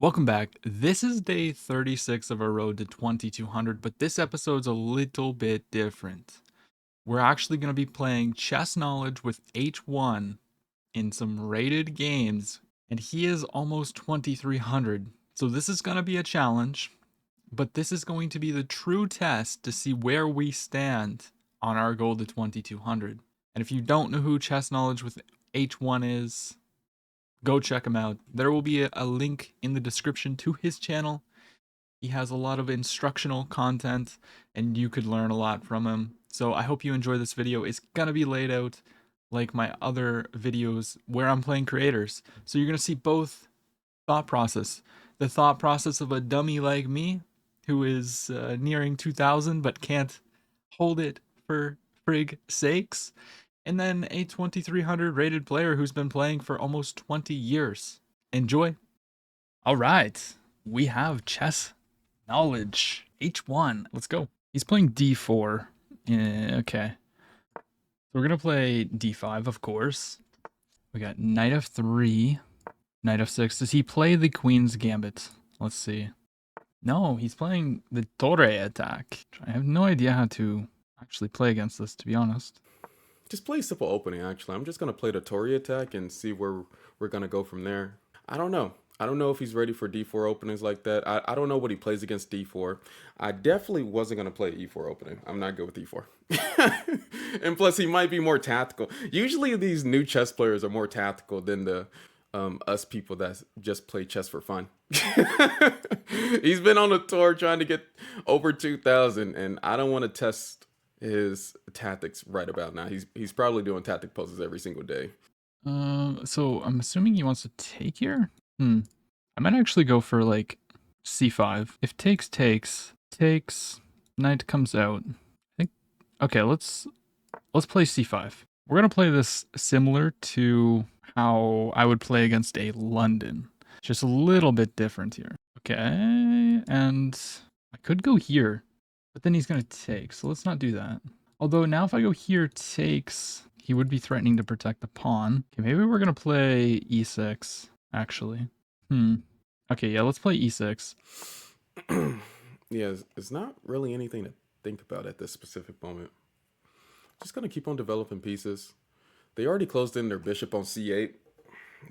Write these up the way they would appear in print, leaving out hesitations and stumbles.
Welcome back. This is day 36 of our road to 2200, but this episode's a little bit different. We're actually going to be playing chess knowledge with H1 in some rated games, and he is almost 2300. So this is going to be a challenge, but this is going to be the true test to see where we stand on our goal to 2200. And if you don't know who chess knowledge with H1 is, go check him out. There will be a link in the description to his channel. He has a lot of instructional content and you could learn a lot from him. So I hope you enjoy this video. It's gonna be laid out like my other videos where I'm playing creators. So you're gonna see both thought process. The thought process of a dummy like me who is nearing 2000 but can't hold it for frig sakes, and then a 2300 rated player who's been playing for almost 20 years. Enjoy. All right, we have chess knowledge H1. Let's go. He's playing D4. Okay. So we're gonna play D5, of course. We got knight f3, knight f6. Does he play the queen's gambit? Let's see. No, he's playing the Tori attack. I have no idea how to actually play against this, to be honest. Just play simple opening, actually. I'm just going to play the Tori attack and see where we're going to go from there. I don't know. I don't know if he's ready for D4 openings like that. I don't know what he plays against D4. I definitely wasn't going to play E4 opening. I'm not good with E4. And plus, he might be more tactical. Usually, these new chess players are more tactical than the us people that just play chess for fun. He's been on a tour trying to get over 2,000, and I don't want to test his tactics right about now. He's probably doing tactic poses every single day. So I'm assuming he wants to take here. I might actually go for like c5. If takes, knight comes out. I think. Okay, let's play c5. We're gonna play this similar to how I would play against a London, just a little bit different here. Okay, and I could go here, but then he's gonna take. So let's not do that. Although now if I go here takes, he would be threatening to protect the pawn. Okay, maybe we're gonna play e6, actually. Okay, yeah, let's play e6. Yeah, it's not really anything to think about at this specific moment. Just gonna keep on developing pieces. They already closed in their bishop on c8,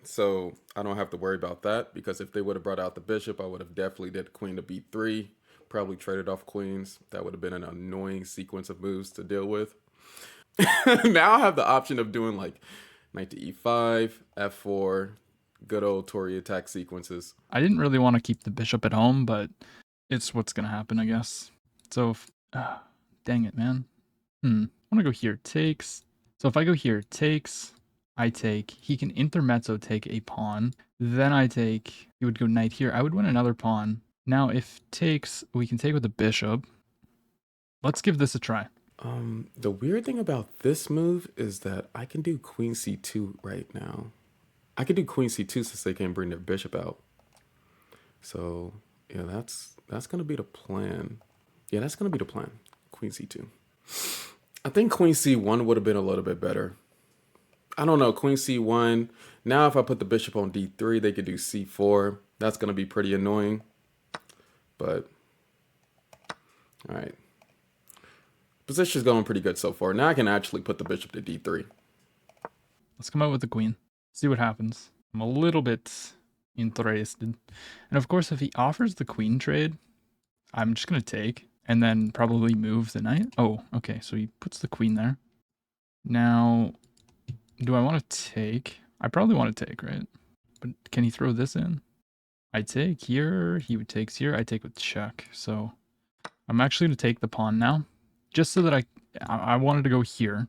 so I don't have to worry about that, because if they would have brought out the bishop, I would have definitely did queen to b3, probably traded off queens. That would have been an annoying sequence of moves to deal with. Now I have the option of doing like knight to e5, f4, good old Tori attack sequences. I didn't really want to keep the bishop at home, but it's what's gonna happen, I guess. So, dang it, man. I want to go here, takes. So if I go here, takes, I take. He can intermezzo take a pawn. Then I take. He would go knight here. I would win another pawn. Now, if takes, we can take with the bishop. Let's give this a try. The weird thing about this move is that I can do queen c2 right now. I could do queen c2 since they can't bring their bishop out. So yeah, that's gonna be the plan. Yeah, that's gonna be the plan. Queen c2. I think queen c1 would have been a little bit better. I don't know, queen c1. Now if I put the bishop on d3, they could do c4. That's gonna be pretty annoying. But all right. Position's going pretty good so far. Now I can actually put the bishop to d3. Let's come out with the queen. See what happens. I'm a little bit interested. And of course, if he offers the queen trade, I'm just going to take and then probably move the knight. Oh, okay. So he puts the queen there. Now, do I want to take? I probably want to take, right? But can he throw this in? I take here. He would take here. I take with check. So I'm actually going to take the pawn now. Just so that I wanted to go here.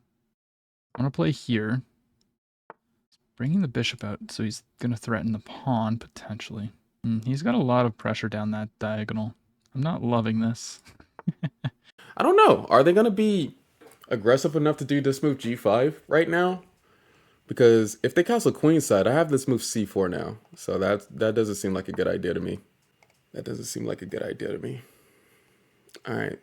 I want to play here. Bringing the bishop out, so he's going to threaten the pawn, potentially. He's got a lot of pressure down that diagonal. I'm not loving this. I don't know. Are they going to be aggressive enough to do this move g5 right now? Because if they castle queenside, I have this move c4 now. So that doesn't seem like a good idea to me. That doesn't seem like a good idea to me. All right.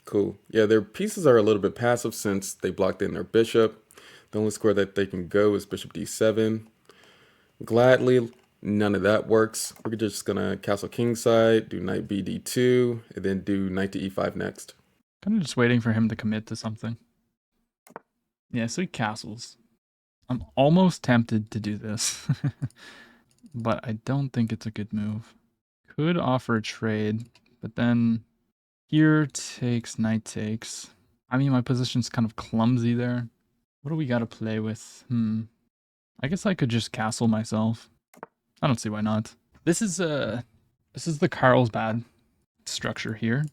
Cool. Yeah, their pieces are a little bit passive since they blocked in their bishop. The only square that they can go is bishop d7. Gladly None of that works. We're just gonna castle kingside, do knight bd2, and then do knight to e5 next. Kind of just waiting for him to commit to something. Yeah, so he castles. I'm almost tempted to do this, but I don't think it's a good move. Could offer a trade, but then here takes, knight takes. I mean, my position's kind of clumsy there. What do we got to play with? I guess I could just castle myself. I don't see why not. This is the Carlsbad structure here.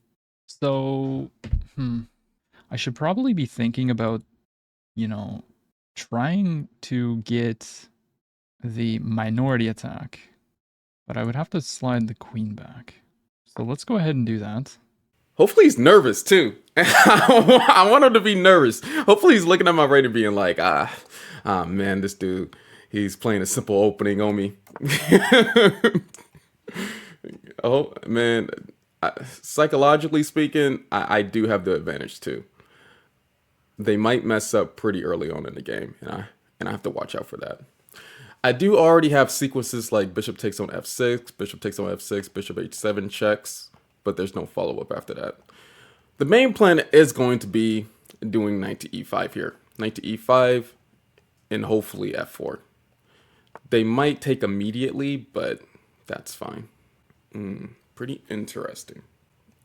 So, I should probably be thinking about, you know, trying to get the minority attack, but I would have to slide the queen back. So let's go ahead and do that. Hopefully he's nervous too. I want him to be nervous. Hopefully he's looking at my rating being like, man, this dude, he's playing a simple opening on me. Oh, man. Psychologically speaking, I do have the advantage too. They might mess up pretty early on in the game, and I have to watch out for that. I do already have sequences like bishop takes on f6, bishop takes on f6, bishop h7 checks, but there's no follow-up after that. The main plan is going to be doing knight to e5 here. Knight to e5 and hopefully f4. They might take immediately, but that's fine. Pretty interesting.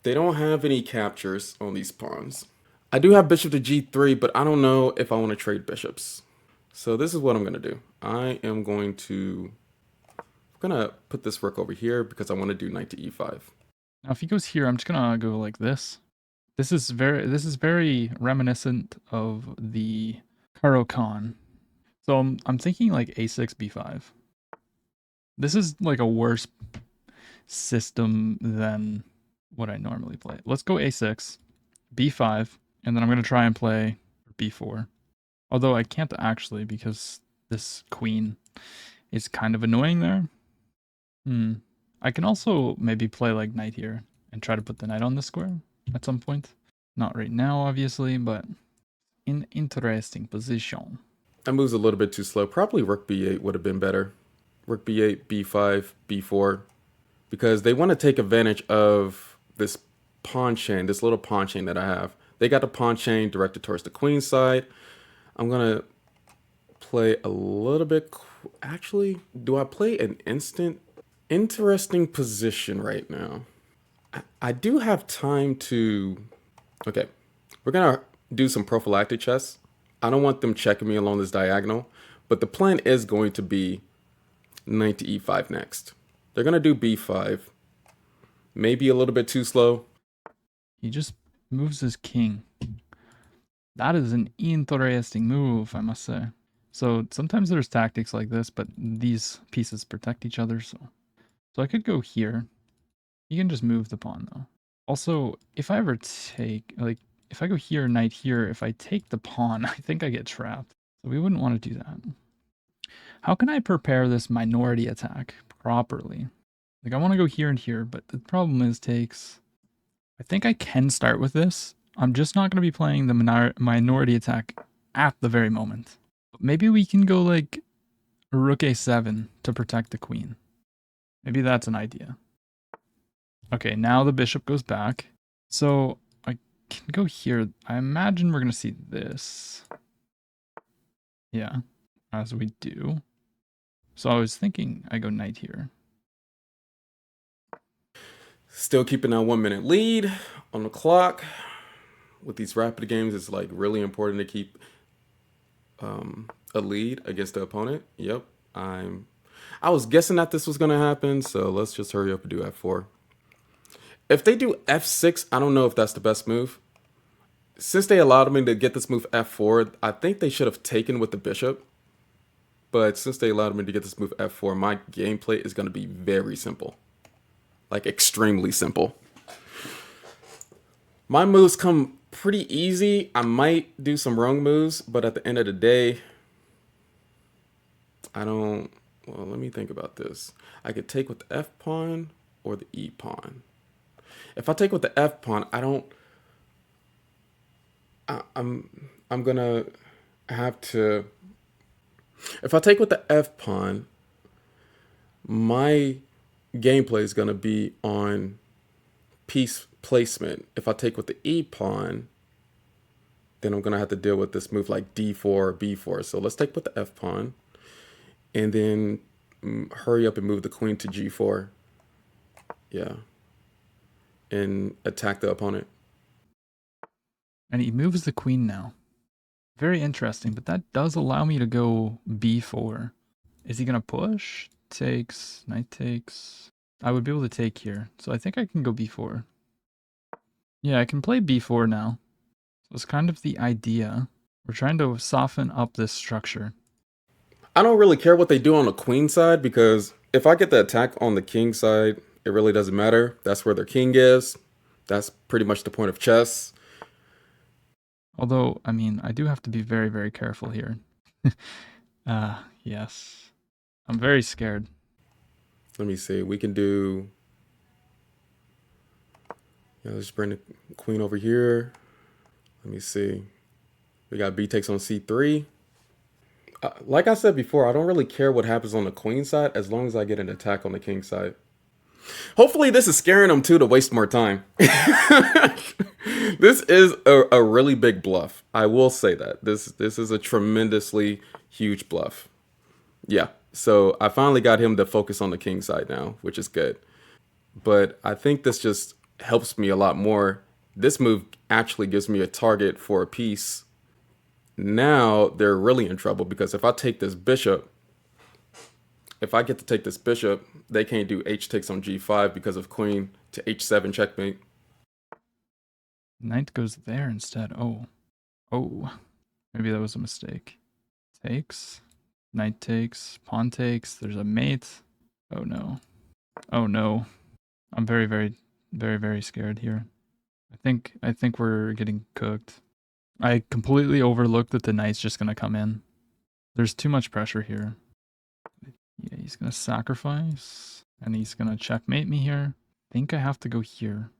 They don't have any captures on these pawns. I do have bishop to g3, but I don't know if I want to trade bishops. So this is what I'm going to do. I'm going to put this rook over here because I want to do knight to e5. Now, if he goes here, I'm just gonna go like this. This is very reminiscent of the Karo Khan. So I'm thinking like a6, b5. This is like a worse system than what I normally play. Let's go a6, b5, and then I'm gonna try and play b4. Although I can't actually because this queen is kind of annoying there. I can also maybe play like knight here and try to put the knight on the square at some point. Not right now, obviously, but in interesting position. That move's a little bit too slow. Probably rook b8 would have been better. Rook b8, b5, b4. Because they want to take advantage of this pawn chain, this little pawn chain that I have. They got the pawn chain directed towards the queen side. I'm going to play a little bit. Actually, do I play an instant? Interesting position right now. I do have time to... Okay, we're going to do some prophylactic chess. I don't want them checking me along this diagonal, but the plan is going to be knight to e5 next. They're going to do b5. Maybe a little bit too slow. He just moves his king. That is an interesting move, I must say. So sometimes there's tactics like this, but these pieces protect each other. So I could go here. You can just move the pawn though. Also, if I ever take, like, if I go here, knight here, if I take the pawn, I think I get trapped. So we wouldn't want to do that. How can I prepare this minority attack properly? Like, I want to go here and here, but the problem is takes... I think I can start with this. I'm just not going to be playing the minority attack at the very moment. But maybe we can go like rook a7 to protect the queen. Maybe that's an idea. Okay, now the bishop goes back. So I can go here. I imagine we're going to see this. Yeah, as we do. So I was thinking I go knight here. Still keeping that 1 minute lead on the clock. With these rapid games, it's like really important to keep a lead against the opponent. Yep, I was guessing that this was going to happen, so let's just hurry up and do f4. If they do f6, I don't know if that's the best move. Since they allowed me to get this move f4, I think they should have taken with the bishop. But since they allowed me to get this move f4, my gameplay is going to be very simple. Like, extremely simple. My moves come pretty easy. I might do some wrong moves, but at the end of the day, I don't... Well, let me think about this. I could take with the f pawn or the e pawn. If I take with the f pawn, I don't... I'm gonna have to... If I take with the f pawn, my gameplay is going to be on piece placement. If I take with the E pawn, then I'm going to have to deal with this move like D4 or B4. So let's take with the F pawn and then hurry up and move the queen to G4. Yeah. And attack the opponent. And he moves the queen now. Very interesting, but that does allow me to go b4. Is he going to push? Takes, knight takes. I would be able to take here, so I think I can go b4. Yeah, I can play b4 now. So it's kind of the idea. We're trying to soften up this structure. I don't really care what they do on the queen side because if I get the attack on the king side, it really doesn't matter. That's where their king is. That's pretty much the point of chess. Although, I mean, I do have to be very, very careful here. Yes. I'm very scared. Let me see. We can do. Yeah, let's bring the queen over here. Let me see. We got B takes on C3. Like I said before, I don't really care what happens on the queen side as long as I get an attack on the king side. Hopefully, this is scaring them too to waste more time. This is a really big bluff. I will say that. This is a tremendously huge bluff. Yeah. So I finally got him to focus on the king side now, which is good. But I think this just helps me a lot more. This move actually gives me a target for a piece. Now they're really in trouble because if I take this bishop, if I get to take this bishop, they can't do h takes on g5 because of queen to h7 checkmate. Knight goes there instead. Oh. Oh. Maybe that was a mistake. Takes. Knight takes. Pawn takes. There's a mate. Oh no. Oh no. I'm very, very, very, very scared here. I think we're getting cooked. I completely overlooked that the knight's just gonna come in. There's too much pressure here. Yeah, he's gonna sacrifice. And he's gonna checkmate me here. I think I have to go here.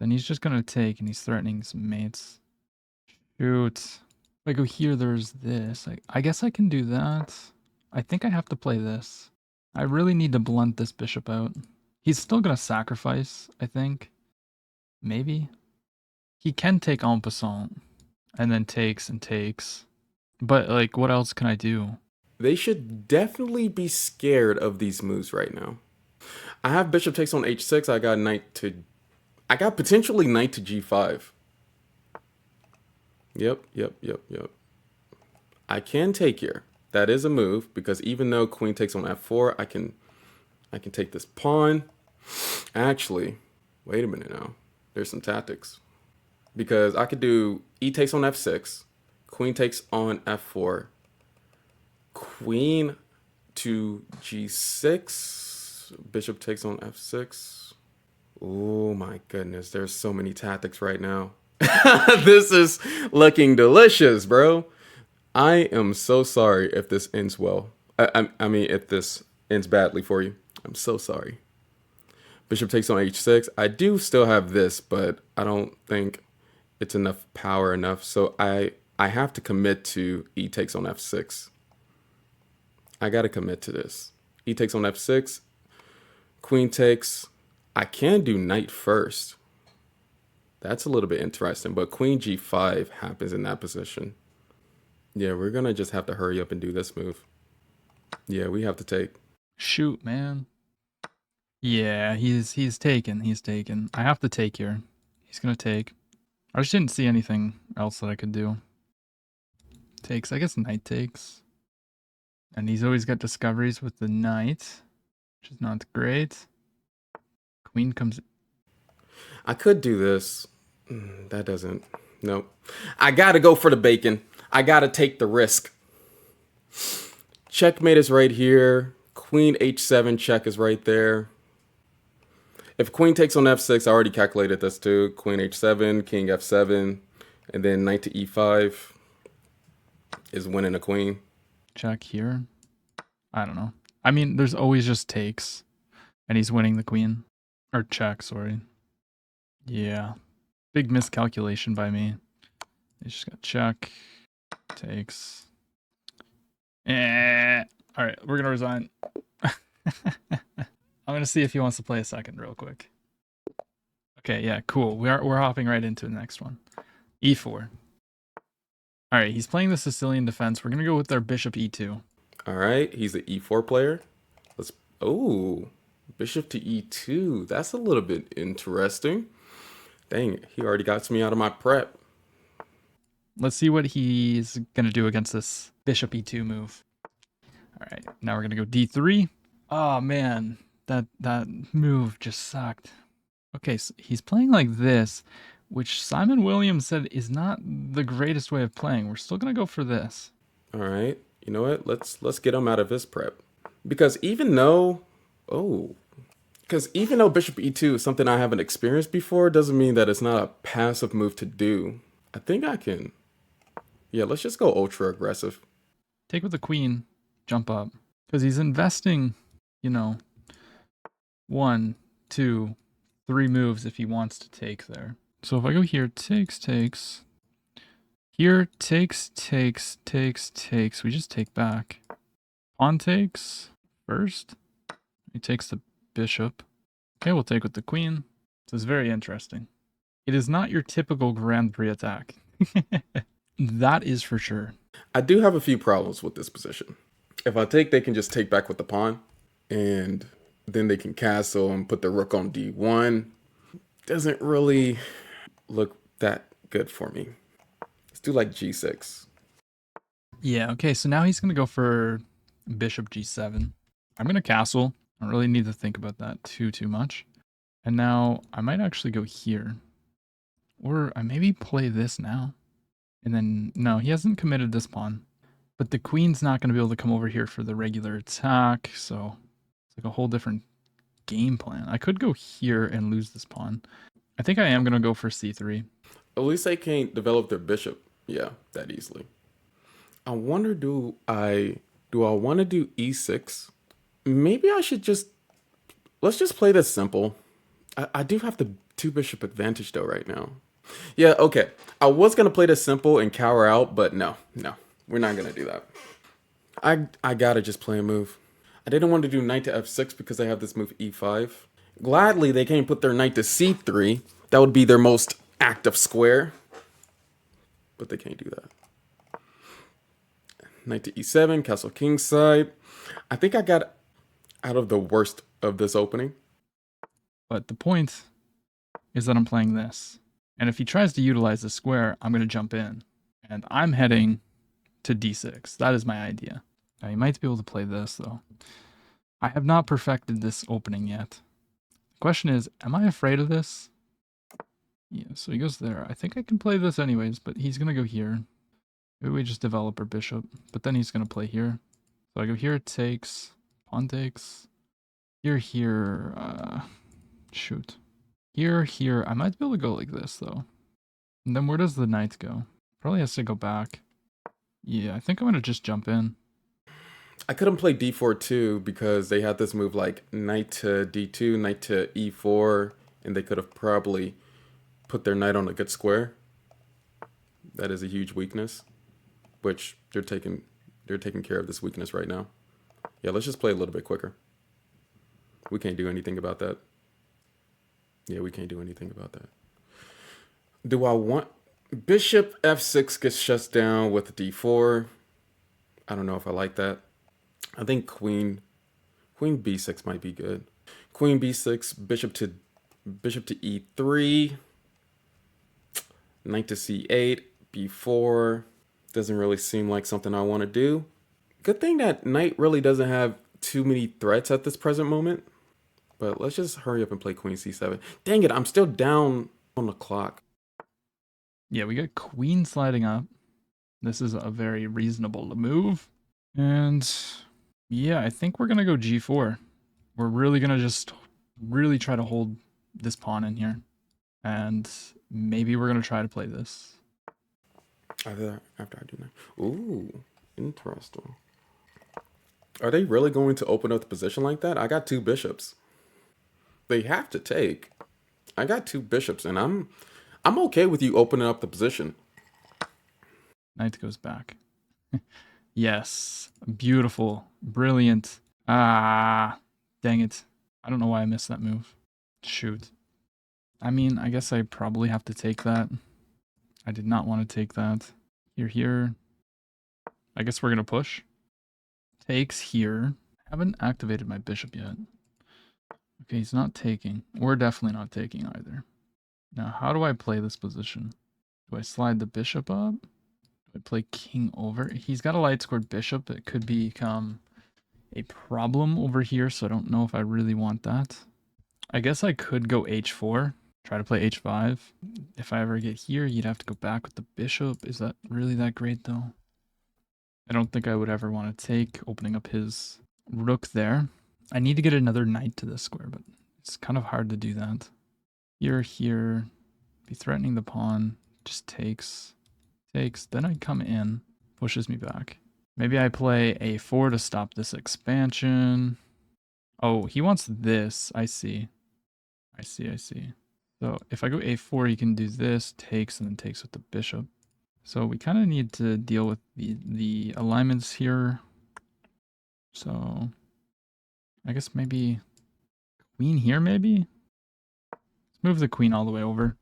Then he's just gonna take and he's threatening some mates. Shoot. If I go here, there's this. I guess I can do that. I think I have to play this. I really need to blunt this bishop out. He's still gonna sacrifice, I think. Maybe. He can take en passant. And then takes and takes. But, like, what else can I do? They should definitely be scared of these moves right now. I have bishop takes on h6. I got potentially knight to g5. Yep. I can take here. That is a move because even though queen takes on f4, I can take this pawn. Actually, wait a minute now. There's some tactics. Because I could do e takes on f6, queen takes on f4, queen to g6, bishop takes on f6. Oh my goodness, there's so many tactics right now. This is looking delicious, bro. I am so sorry if this ends well. I mean, if this ends badly for you. I'm so sorry. Bishop takes on h6. I do still have this, but I don't think it's enough power enough. So I have to commit to e takes on f6. I got to commit to this. E takes on f6. Queen takes. I can do knight first. That's a little bit interesting, but queen g5 happens in that position. Yeah, we're going to just have to hurry up and do this move. Yeah, we have to take. Shoot, man. Yeah, he's taken. He's taken. I have to take here. He's gonna take. I just didn't see anything else that I could do. Takes. I guess knight takes. And he's always got discoveries with the knight, which is not great. Queen comes. I could do this. That doesn't. Nope. I got to go for the bacon. I got to take the risk. Checkmate is right here. Queen h7 check is right there. If queen takes on f6, I already calculated this too. Queen h7, king f7, and then knight to e5 is winning a queen. Check here. I don't know. I mean, there's always just takes. And he's winning the queen. Or check, sorry. Yeah. Big miscalculation by me. He's just got check. Takes. Alright, we're gonna resign. I'm gonna see if he wants to play a second real quick. Okay, yeah, cool. We're hopping right into the next one. E4. All right, he's playing the Sicilian defense. We're gonna go with our bishop E2. All right, he's an e4 player. Let's. Oh, bishop to e2. That's a little bit interesting. Dang it, he already got me out of my prep. Let's see what he's gonna do against this bishop E2 move. All right, now we're gonna go D3. Oh man, that move just sucked. Okay, so he's playing like this, which Simon Williams said is not the greatest way of playing. We're still gonna go for this. All right, you know what? Let's get him out of his prep because even though, oh, because even though bishop e2 is something I haven't experienced before, doesn't mean that it's not a passive move to do. I think I can. Yeah, let's just go ultra aggressive. Take with the queen, jump up, because he's investing, you know, 1, 2, 3 moves if he wants to take there. So if I go here, takes. Here, takes. We just take back. Pawn takes first. He takes the bishop. Okay, we'll take with the queen. This is very interesting. It is not your typical Grand Prix attack. That is for sure. I do have a few problems with this position. If I take, they can just take back with the pawn, and then they can castle and put the rook on d1. Doesn't really look that good for me. Let's do like g6. Yeah, okay, so now he's going to go for bishop g7. I'm going to castle. I don't really need to think about that too much. And now I might actually go here. Or I maybe play this now. And then, no, he hasn't committed this pawn. But the queen's not going to be able to come over here for the regular attack, so it's like a whole different game plan. I could go here and lose this pawn. I think I am going to go for c3. At least they can't develop their bishop, yeah, that easily. I wonder, do I want to do e6? Maybe I should let's just play this simple. I do have the two bishop advantage though right now. Yeah, okay. I was gonna play this simple and cower out, but no, we're not gonna do that. I gotta just play a move. I didn't want to do knight to f6 because they have this move e5. Gladly, they can't put their knight to c3. That would be their most active square. But they can't do that. Knight to e7, castle kingside. I think I got out of the worst of this opening. But the point is that I'm playing this. And if he tries to utilize the square, I'm going to jump in. And I'm heading to d6. That is my idea. Now, you might be able to play this, though. I have not perfected this opening yet. The question is, am I afraid of this? Yeah, so he goes there. I think I can play this anyways, but he's going to go here. Maybe we just develop our bishop, but then he's going to play here. So I go here, takes, pawn takes. Here, shoot. Here. I might be able to go like this, though. And then where does the knight go? Probably has to go back. Yeah, I think I'm going to just jump in. I couldn't play d4 too because they had this move like knight to d2, knight to e4, and they could have probably put their knight on a good square. That is a huge weakness, which they're taking care of this weakness right now. Yeah, let's just play a little bit quicker. We can't do anything about that. Yeah, we can't do anything about that. Do I want... Bishop f6 gets shut down with d4. I don't know if I like that. I think queen b6 might be good. Queen b6, bishop to e3, knight to c8, b4. Doesn't really seem like something I want to do. Good thing that knight really doesn't have too many threats at this present moment. But let's just hurry up and play queen c7. Dang it, I'm still down on the clock. Yeah, we got queen sliding up. This is a very reasonable move. And yeah, I think we're going to go g4. We're really going to just really try to hold this pawn in here. And maybe we're going to try to play this. After I do that. Ooh, interesting. Are they really going to open up the position like that? I got two bishops. They have to take. I got two bishops, and I'm okay with you opening up the position. Knight goes back. Yes. Beautiful. Brilliant. Ah. Dang it. I don't know why I missed that move. Shoot. I mean, I guess I probably have to take that. I did not want to take that. Here. I guess we're going to push. Takes here. Haven't activated my bishop yet. Okay, he's not taking. We're definitely not taking either. Now, how do I play this position? Do I slide the bishop up? Do I play king over? He's got a light scored bishop. It could become a problem over here, so I don't know if I really want that. I guess I could go h4, try to play h5. If I ever get here, you'd have to go back with the bishop. Is that really that great, though? I don't think I would ever want to take, opening up his rook there. I need to get another knight to this square, but it's kind of hard to do that. Here, be threatening the pawn, just takes, then I come in, pushes me back. Maybe I play a4 to stop this expansion. Oh, he wants this, I see. So if I go a4, he can do this, takes, and then takes with the bishop. So we kind of need to deal with the alignments here. So I guess maybe queen here, maybe? Let's move the queen all the way over.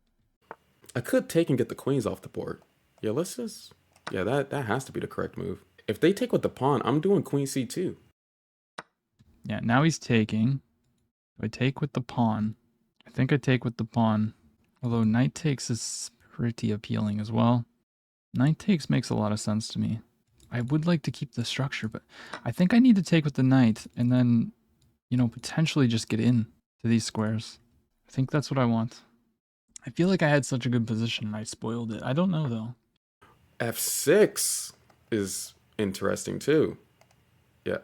I could take and get the queens off the board. Yeah, let's just... Yeah, that has to be the correct move. If they take with the pawn, I'm doing queen c2. Yeah, now he's taking. Do I take with the pawn? I think I take with the pawn. Although knight takes is pretty appealing as well. Knight takes makes a lot of sense to me. I would like to keep the structure, but I think I need to take with the knight and then, you know, potentially just get in to these squares. I think that's what I want. I feel like I had such a good position and I spoiled it. I don't know, though. f6 is interesting, too. Yeah,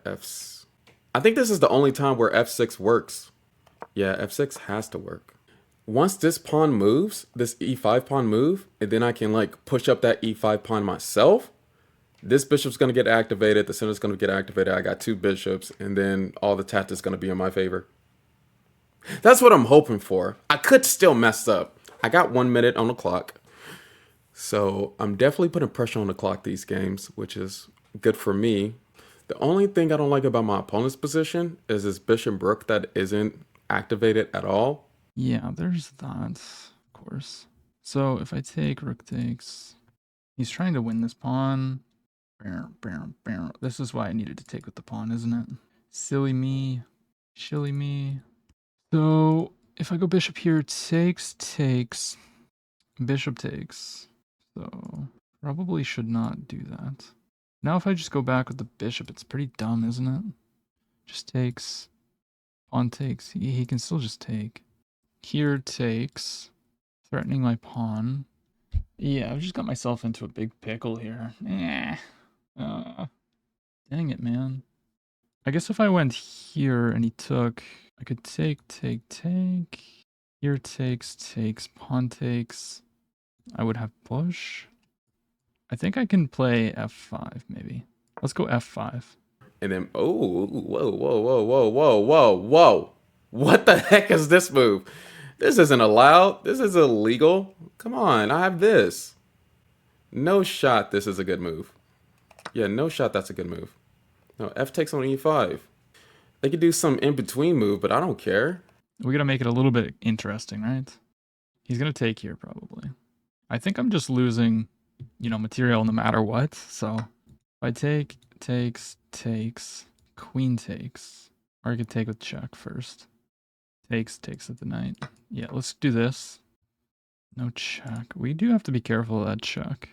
I think this is the only time where f6 works. Yeah, f6 has to work. Once this pawn moves, this e5 pawn move, and then I can like push up that e5 pawn myself, this bishop's going to get activated, the center's going to get activated, I got two bishops, and then all the tactics going to be in my favor. That's what I'm hoping for. I could still mess up. I got 1 minute on the clock. So I'm definitely putting pressure on the clock these games, which is good for me. The only thing I don't like about my opponent's position is this bishop rook that isn't activated at all. Yeah, there's that, of course. So if I take rook takes, he's trying to win this pawn. This is why I needed to take with the pawn, isn't it? Silly me. Shilly me. So if I go bishop here, takes, bishop takes. So probably should not do that. Now if I just go back with the bishop, it's pretty dumb, isn't it? Just takes, pawn takes. He can still just take. Here takes, threatening my pawn. Yeah, I've just got myself into a big pickle here. Dang it, man. I guess if I went here and he took, I could take. Here takes, pawn takes. I would have push. I think I can play f5 maybe. Let's go f5. And then, oh, whoa. What the heck is this move? This isn't allowed. This is illegal. Come on, I have this. No shot this is a good move. Yeah, no shot that's a good move. No, f takes on e5. They could do some in-between move, but I don't care. We gotta make it a little bit interesting, right? He's gonna take here probably. I think I'm just losing, you know, material no matter what. So if I take, takes, queen takes. Or I could take with check first. Takes at the knight. Yeah, let's do this. No check. We do have to be careful of that check.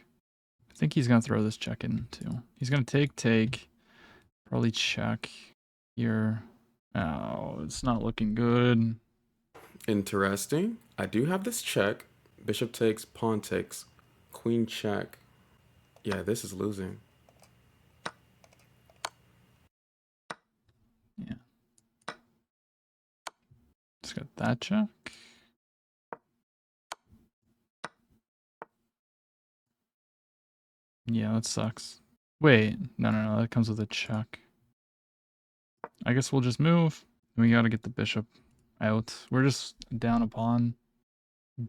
I think he's gonna throw this check in too. He's gonna take. Probably check here. Oh, it's not looking good. Interesting. I do have this check. Bishop takes, pawn takes, queen check. Yeah, this is losing. Yeah. Just got that check. Yeah, that sucks. Wait, no, that comes with a check. I guess we'll just move. We gotta get the bishop out. We're just down a pawn.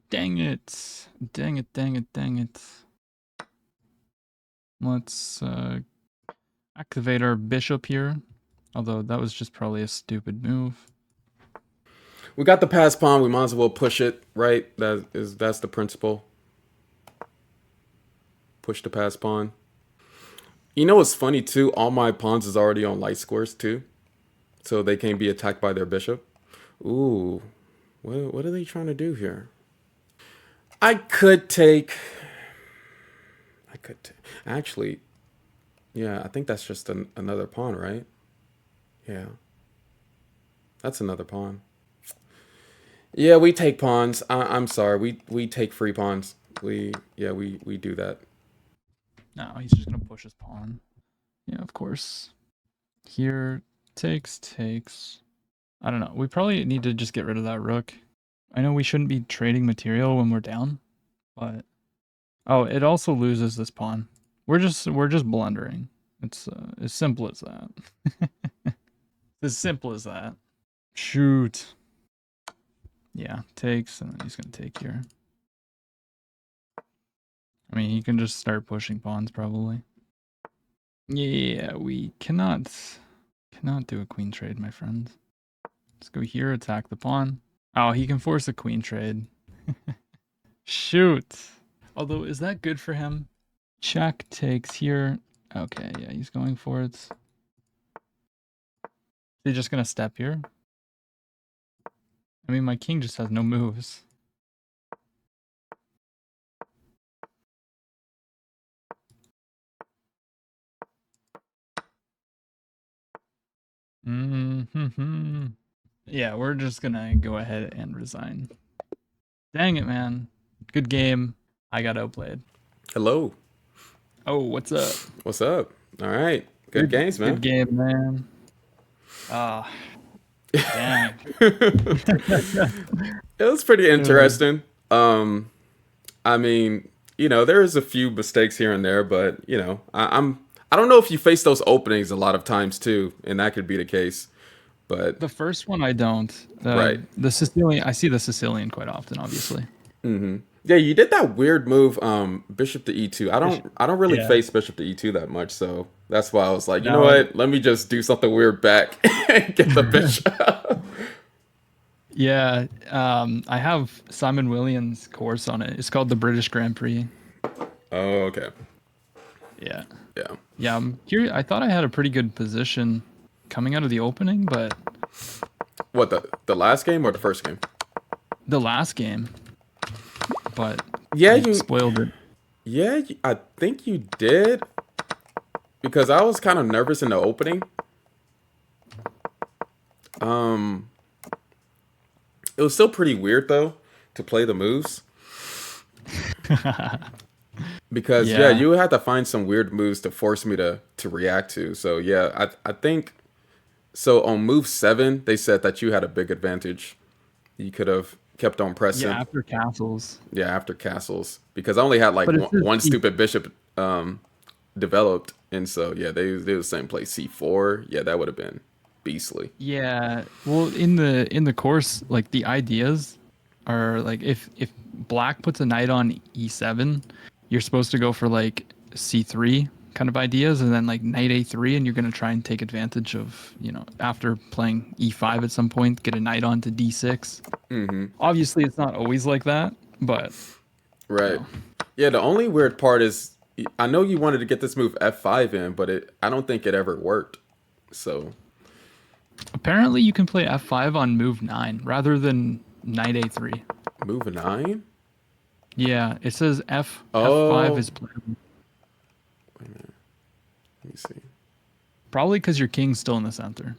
Dang it. Dang it. Let's activate our bishop here. Although that was just probably a stupid move. We got the pass pawn. We might as well push it, right? That's the principle. Push the pass pawn. You know what's funny too? All my pawns is already on light squares too, so they can't be attacked by their bishop. Ooh, what are they trying to do here? I could take. Actually, yeah. I think that's just another pawn, right? Yeah, that's another pawn. Yeah, we take pawns. I'm sorry. We take free pawns. We do that. No, he's just gonna push his pawn. Yeah, of course. Here, takes. I don't know. We probably need to just get rid of that rook. I know we shouldn't be trading material when we're down, but oh, it also loses this pawn. We're just blundering. It's as simple as that. As simple as that. Shoot. Yeah, takes, and then he's gonna take here. I mean, he can just start pushing pawns probably. Yeah, we cannot do a queen trade, my friend. Let's go here, attack the pawn. Oh, he can force a queen trade. Shoot. Although, is that good for him? Check takes here. Okay, yeah, he's going for it. Is he just gonna step here? I mean, my king just has no moves. Mm-hmm. Yeah, we're just gonna go ahead and resign. Dang it, man. Good game. I got outplayed. Hello. Oh, what's up? What's up? All right. Good games, Good man. game, man. Ah, dang. It was pretty interesting. I mean, there's a few mistakes here and there, but I don't know if you face those openings a lot of times too, and that could be the case. But The first one I don't. right. The Sicilian, I see the Sicilian quite often, obviously. Yeah, you did that weird move, bishop to e2. I don't really Yeah. face bishop to e2 that much, so that's why I was like, you know No. what? Let me just do something weird back and get the bishop. Yeah. I have Simon Williams' course on it. It's called the British Grand Prix. Oh, okay. Yeah. Yeah. Yeah. Here, I thought I had a pretty good position coming out of the opening, but What, the last game or the first game? the last game, but Yeah, I spoiled it. I think you did because I was kind of nervous in the opening. It was still pretty weird though to play the moves because yeah, Yeah. you had to find some weird moves to force me to react to. So yeah, I think so on move 7 they said that you had a big advantage. You could have kept on Yeah. pressing. After castles. Yeah, after castles because I only had like But it's just one stupid bishop developed, and so yeah, they were saying play c4. Yeah, that would have been beastly. yeah. Well, in the course, like the ideas are like if black puts a knight on e7, you're supposed to go for like c3 kind of ideas, and then like knight a3, and you're gonna try and take advantage of after playing e5 at some point, get a knight on to d6. Obviously, it's not always like that, but you Right. know, Yeah, the only weird part is I know you wanted to get this move f5 in, but I don't think it ever worked. So apparently you can play f5 on move 9 rather than knight a3. move 9. Yeah, it says f5 Oh, is playable. let me see. Probably because your king's still in the center.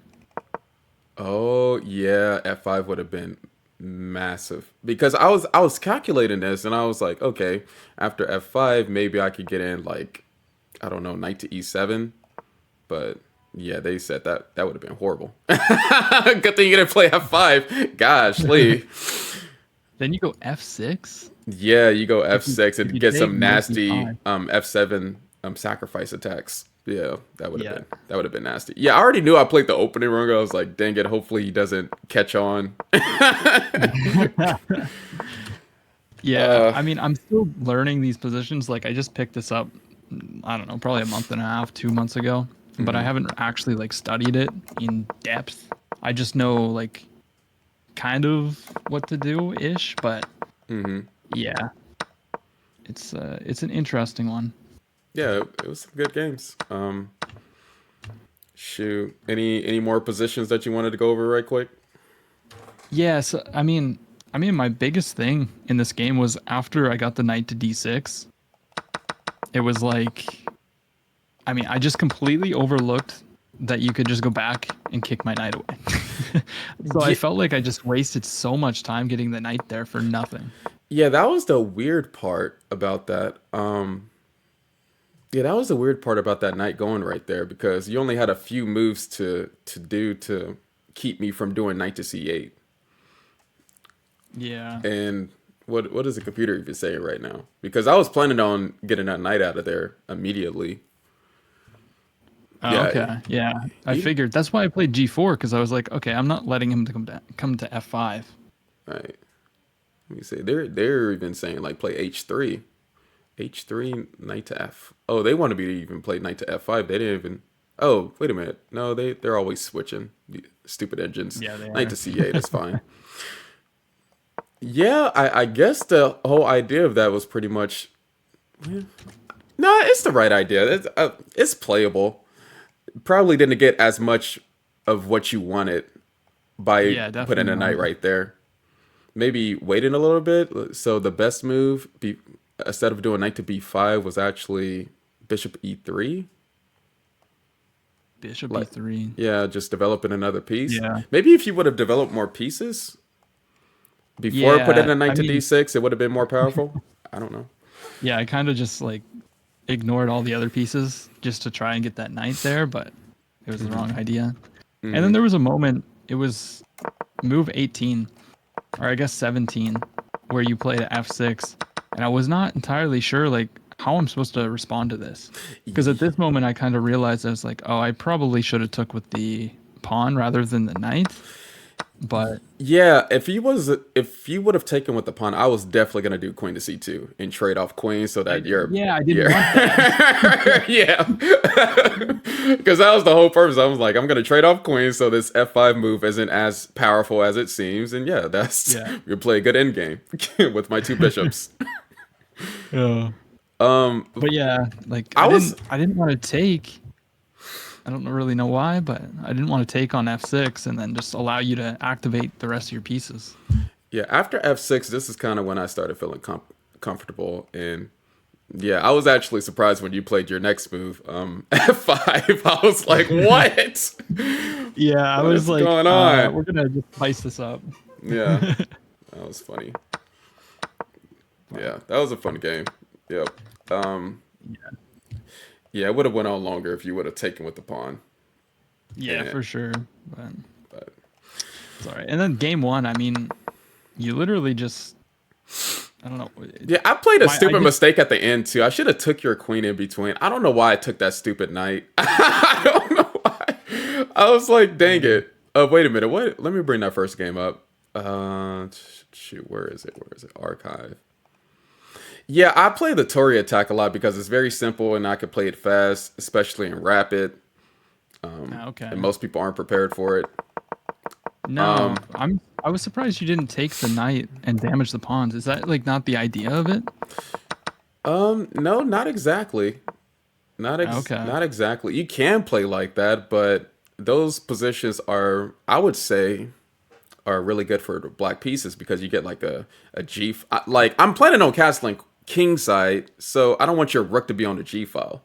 Oh yeah, f5 would have been massive because I was calculating this and I was like, okay, after f5 maybe I could get in like I don't know, knight to e7, but yeah, they said that would have been horrible. Good thing you didn't play f5. Gosh, Lee. Then you go f6. Yeah, you go f6 If and you get take some knight nasty e5. f7 sacrifice attacks. Yeah, Yeah. that would have been nasty. Yeah, I already knew I played the opening wrong. I was like, dang it, hopefully he doesn't catch on. Yeah, uh I mean, I'm still learning these positions. Like, I just picked this up, I don't know, probably a month and a half, 2 months ago. but I Mm-hmm. haven't actually like studied it in depth. I just know like kind of what to do ish, but Mm-hmm. yeah, it's an interesting one. Yeah, it was some good games. Shoot, any more positions that you wanted to go over right quick? Yes, I mean my biggest thing in this game was after I got the knight to d6, it was like I just completely overlooked that you could just go back and kick my knight away. So I Yeah, felt like I just wasted so much time getting the knight there for nothing. yeah, that was the weird part about that. Yeah, that was the weird part about that night going right there because you only had a few moves to do to keep me from doing knight to c8. Yeah. And what is the computer even saying right now? Because I was planning on getting that knight out of there immediately. Oh, Yeah, okay. Yeah. I he, figured that's why I played G4 because I was like, okay, I'm not letting him to come to F5. right. Let me see. They're even saying like play h3, h3 knight to f. Oh, they wanted me to even play knight to f5. They didn't even. Oh, wait a minute. No, they're always switching. Stupid engines. Yeah, they Knight to are. c8 is fine. Yeah, I guess the whole idea of that was pretty much. No, it's the right idea. It's playable. Probably didn't get as much of what you wanted by Yeah, putting definitely a knight not. right there. Maybe waiting a little bit. So the best move, instead of doing knight to b5, was actually bishop e3. Bishop Like, E3. yeah, just developing another piece. Yeah. Maybe if you would have developed more pieces before putting Yeah. a knight I to mean, d6, it would have been more powerful. I don't know. yeah, I kind of just like ignored all the other pieces just to try and get that knight there, but it was the Hmm. wrong idea. And then Hmm. there was a moment, it was move 18, or I guess 17, where you played at F6, and I was not entirely sure like how I'm supposed to respond to this. Because at this moment I kind of realized I was like, oh, I probably should have took with the pawn rather than the knight. But Yeah, if you would have taken with the pawn, I was definitely gonna do queen to c2 and trade off queen so that you're yeah, I didn't yeah want that. yeah because that was the whole purpose. I was like, I'm gonna trade off queen so this f5 move isn't as powerful as it seems, and yeah, that's Yeah. you play a good end game with my two bishops. Yeah. Um, But yeah, like I was I didn't want to take. I don't really know why, but I didn't want to take on F6 and then just allow you to activate the rest of your pieces. yeah after f6. This is kind of when I started feeling comfortable and. Yeah, I was actually surprised when you played your next move, F5. I was like, what? Yeah, I What was is like, going on? we're gonna just spice this up. Yeah, that was funny. But Yeah, that was a fun game. Yep. Yeah, it would have went on longer if you would have taken with the pawn. yeah, And for sure. But but it's all right. And then game one, I mean, you literally just I don't know. yeah, I played a My I stupid did mistake at the end too. I should have took your queen in between. I don't know why I took that stupid knight. I don't know why. I was like, dang it. Wait a minute. What? Let me bring that first game up. Shoot, where is it? Where is it? Archive. Yeah, I play the Tori attack a lot because it's very simple and I can play it fast, especially in rapid. okay. And most people aren't prepared for it. No, I was surprised you didn't take the knight and damage the pawns. Is that like not the idea of it? No, not exactly. Okay. Not exactly. You can play like that, but those positions are, I would say, are really good for the black pieces because you get like a G. Like I'm planning on castling king side, so I don't want your rook to be on the G file.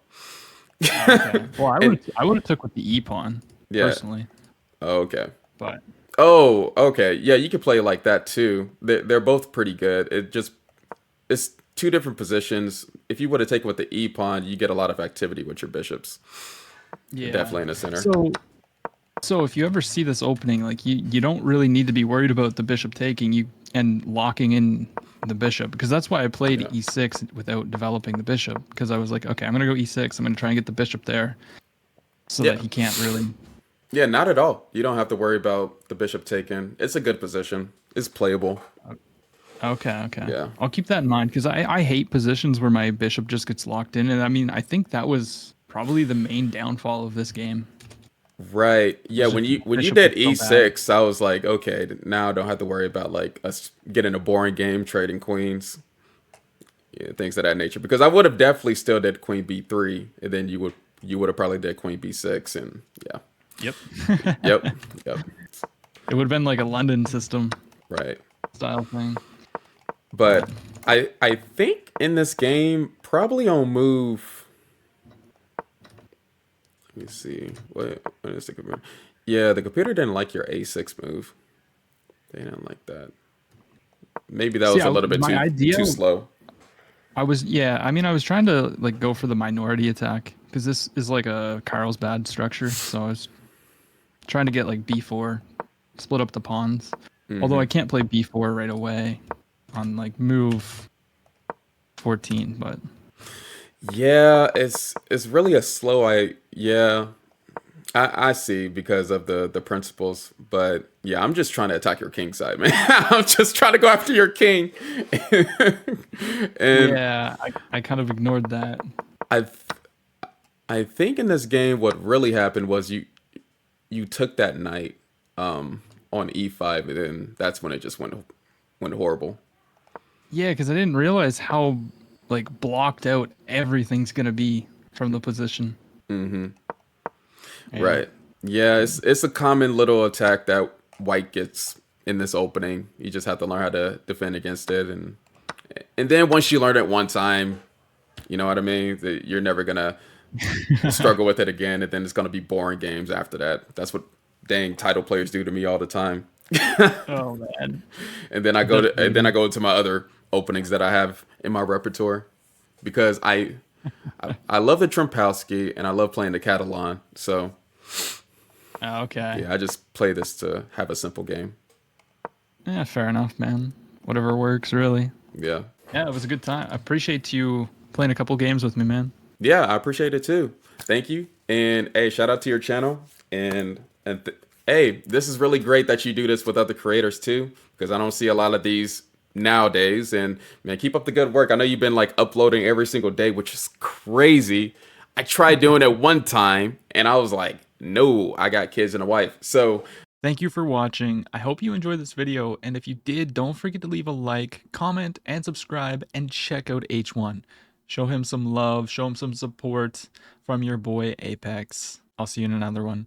Okay. Well, And I would have took with the e pawn yeah, personally, okay. but Oh, okay. Yeah, you can play like that too. They're both pretty good. It's two different positions. If you would have taken with the e pawn, you get a lot of activity with your bishops. yeah. Definitely in the center. So so if you ever see this opening, like you don't really need to be worried about the bishop taking you and locking in the bishop because that's why I played Yeah. e6 without developing the bishop because I was like, okay, I'm gonna go e6. I'm gonna try and get the bishop there so that Yeah. he can't really. Yeah, not at all. You don't have to worry about the bishop taken. It's a good position. It's playable. Okay, okay. Yeah. I'll keep that in mind because I hate positions where my bishop just gets locked in, and I mean I think that was probably the main downfall of this game. Right. Yeah, It's just when you bishop was did so bad. e6, I was like, okay, now I don't have to worry about like us getting a boring game trading queens, yeah, things of that nature. Because I would have definitely still did queen b3, and then you would have probably did queen b6, and yeah. Yep. Yep. Yep. It would have been like a London system Right. style thing. But But I think in this game, probably on move. Let me see. What is the computer? Yeah, the computer didn't like your a6 move. They didn't like that. Maybe that see, was a little bit my idea, too slow. I mean, I was trying to like go for the minority attack because this is like a Carlsbad structure. So I was trying to get like b4, split up the pawns. Although I can't play b4 right away on like move 14, but Yeah, it's really a slow. I see because of the principles, but yeah, I'm just trying to attack your king side, man. I'm just trying to go after your king, and yeah, I kind of ignored that. I th- I think in this game what really happened was you took that knight on e5, and then that's when it just went horrible. Yeah, because I didn't realize how like blocked out everything's gonna be from the position. Yeah. Right. Yeah, it's a common little attack that white gets in this opening. You just have to learn how to defend against it, and then once you learn it one time, you know what I mean? That you're never gonna struggle with it again, and then it's gonna be boring games after that. That's what dang title players do to me all the time. Oh man. And then I go into my other openings that I have in my repertoire because I love the Trumpowski and I love playing the Catalan. So Okay. yeah, I just play this to have a simple game. Yeah, fair enough, man. Whatever works, really. Yeah. Yeah, it was a good time. I appreciate you playing a couple games with me, man. Yeah, I appreciate it too. Thank you. And hey, shout out to your channel. And hey, this is really great that you do this with other creators too, because I don't see a lot of these nowadays. And man, keep up the good work. I know you've been like uploading every single day, which is crazy. I tried doing it one time and I was like, no, I got kids and a wife. So Thank you for watching. I hope you enjoyed this video, and if you did, don't forget to leave a like, comment, and subscribe, and check out H1. Show him some love, show him some support from your boy Apex. I'll see you in another one.